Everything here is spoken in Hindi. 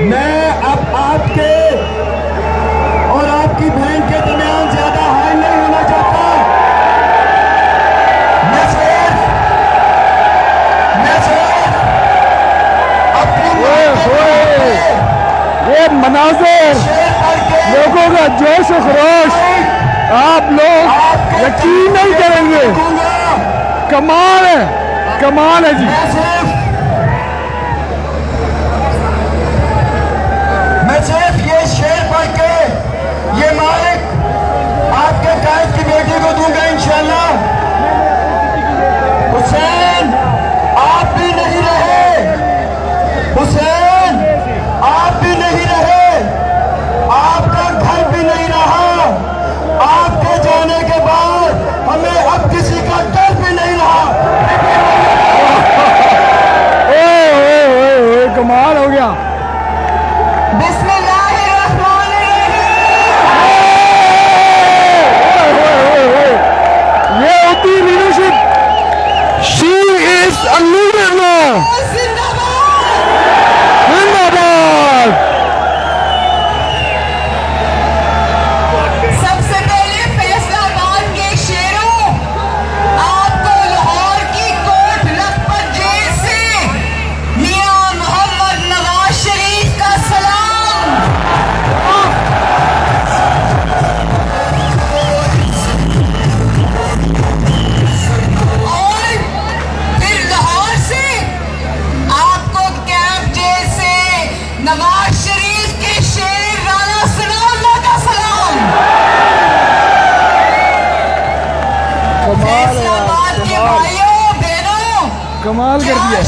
मैं अब आपके और आपकी बहन के दरमियान ज्यादा हाई नहीं होना चाहता। मैं सिर्फ ये मंजर, लोगों का जोश और खरोश आप लोग यकीन नहीं करेंगे। कमाल है जी। मैं सिर्फ ये शेर पढ़ के ये माइक आपके कायद की बेटी को दूंगा इंशाल्लाह। हुसैन आप भी नहीं रहे, हुसैन आप भी नहीं रहे, आपका घर भी नहीं रहा। आपके जाने के बाद हमें अब किसी का डर भी नहीं रहा। कमाल हो गया। ये होती leadership. She is a leader now. जिंदाबाद। सबसे पहले फैसलाबाद के शेरों, आपको लाहौर की कोट लखपत जेल से मियां मोहम्मद नवाज शरीफ का सलाम। और फिर लाहौर से आपको कैंप जेल से नवाज शरीफ के शेर राणा सनाउल्लाह का सलाम। फैसलाबाद के भाइयों बहनों, कमाल कर दिया।